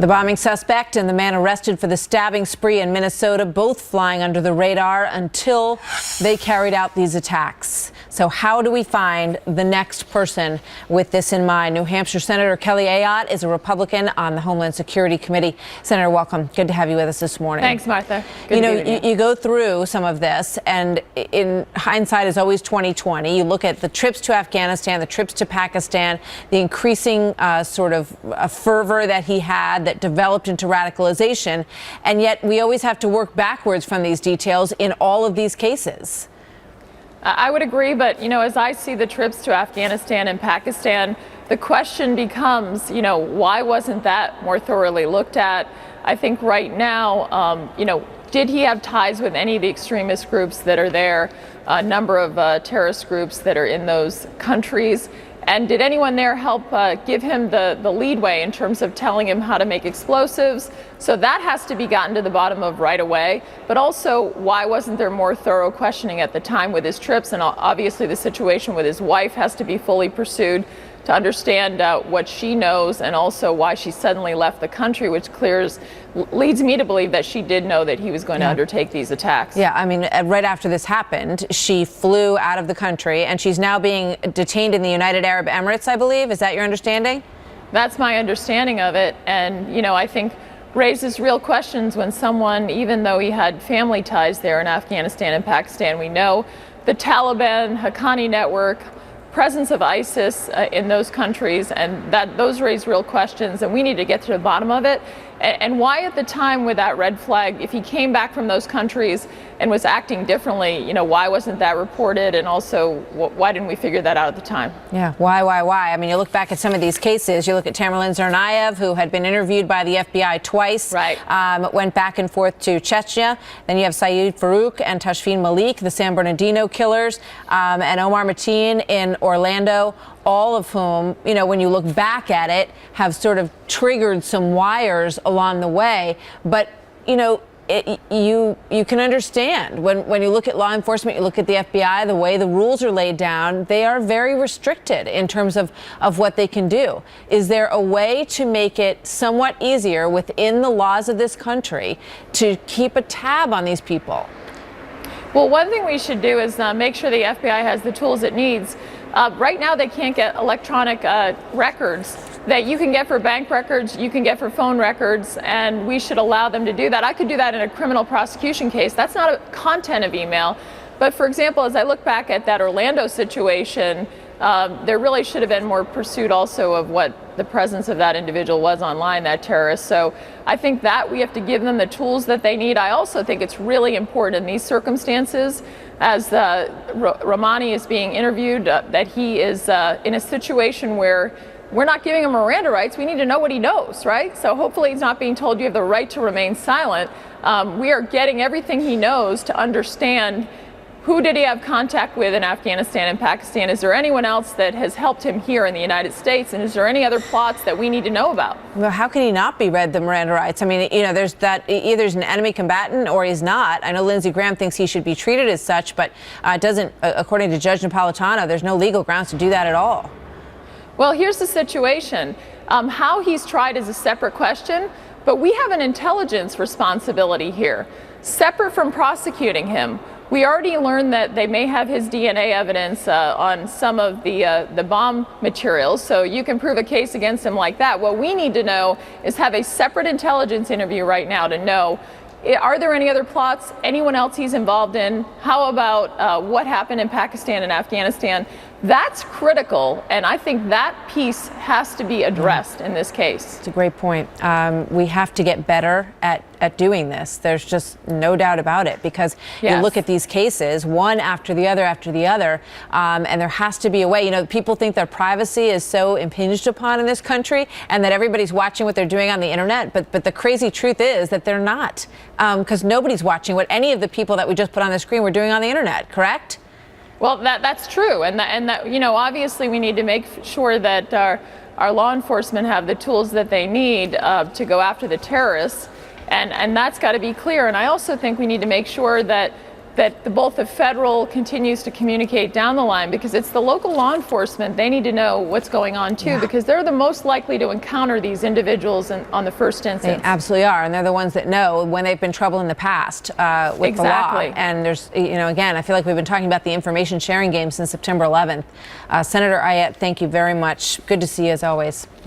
The bombing suspect and the man arrested for the stabbing spree in Minnesota, both flying under the radar until they carried out these attacks. So how do we find the next person with this in mind? New Hampshire Senator Kelly Ayotte is a Republican on the Homeland Security Committee. Senator, welcome. Good to have you with us this morning. Thanks, Martha. Good you go through some of this, and in hindsight is always 2020. You look at the trips to Afghanistan, the trips to Pakistan, the increasing sort of fervor that he had that developed into radicalization, and yet we always have to work backwards from these details in all of these cases. I would agree, but, as I see the trips to Afghanistan and Pakistan, the question becomes, why wasn't that more thoroughly looked at? I think right now, did he have ties with any of the extremist groups that are there, a number of terrorist groups that are in those countries? And did anyone there help give him the leadway in terms of telling him how to make explosives? So that has to be gotten to the bottom of right away. But also, why wasn't there more thorough questioning at the time with his trips? And obviously the situation with his wife has to be fully pursued to understand what she knows, and also why she suddenly left the country, which leads me to believe that she did know that he was going to undertake these attacks. Yeah, I mean, right after this happened, she flew out of the country, and she's now being detained in the United Arab Emirates, I believe. Is that your understanding? That's my understanding of it. And, I think raises real questions when someone, even though he had family ties there in Afghanistan and Pakistan, we know the Taliban, Haqqani network, presence of ISIS in those countries, and those raise real questions, and we need to get to the bottom of it. And why at the time with that red flag, if he came back from those countries and was acting differently, why wasn't that reported? And also, why didn't we figure that out at the time? Yeah, why? I mean, you look back at some of these cases, you look at Tamerlan Tsarnaev, who had been interviewed by the FBI twice, right. Went back and forth to Chechnya. Then you have Saeed Farouk and Tashfin Malik, the San Bernardino killers, and Omar Mateen in Orlando, all of whom, when you look back at it, have sort of triggered some wires along the way. But, you can understand when you look at law enforcement, you look at the FBI, the way the rules are laid down, they are very restricted in terms of what they can do. Is there a way to make it somewhat easier within the laws of this country to keep a tab on these people? Well, one thing we should do is make sure the FBI has the tools it needs. Right now, they can't get electronic records that you can get for bank records, you can get for phone records, and we should allow them to do that. I could do that in a criminal prosecution case. That's not a content of email. But for example, as I look back at that Orlando situation, there really should have been more pursuit also of what the presence of that individual was online, that terrorist. So I think that we have to give them the tools that they need. I also think it's really important in these circumstances, as Rahmani is being interviewed, that he is in a situation where we're not giving him Miranda rights. We need to know what he knows, right? So hopefully he's not being told you have the right to remain silent. We are getting everything he knows to understand who did he have contact with in Afghanistan and Pakistan. Is there anyone else that has helped him here in the United States? And is there any other plots that we need to know about? Well, how can he not be read the Miranda rights? I mean, there's that either he's an enemy combatant or he's not. I know Lindsey Graham thinks he should be treated as such, but doesn't, according to Judge Napolitano, there's no legal grounds to do that at all. Well, here's the situation. How he's tried is a separate question, but we have an intelligence responsibility here, separate from prosecuting him. We already learned that they may have his DNA evidence on some of the bomb materials, so you can prove a case against him like that. What we need to know is have a separate intelligence interview right now to know, are there any other plots, anyone else he's involved in? How about what happened in Pakistan and Afghanistan? That's critical, and I think that piece has to be addressed in this case. It's a great point. We have to get better at doing this. There's just no doubt about it, because you look at these cases, one after the other, and there has to be a way. People think their privacy is so impinged upon in this country and that everybody's watching what they're doing on the internet, but the crazy truth is that they're not, because nobody's watching what any of the people that we just put on the screen were doing on the internet, correct? Well, that's true, and that obviously we need to make sure that our law enforcement have the tools that they need to go after the terrorists, and that's got to be clear. And I also think we need to make sure that that both the federal continues to communicate down the line, because it's the local law enforcement. They need to know what's going on too, because they're the most likely to encounter these individuals on the first instance. They absolutely are, and they're the ones that know when they've been trouble in the past with the law. And there's, again, I feel like we've been talking about the information sharing game since September 11th. Senator Ayotte, thank you very much. Good to see you as always.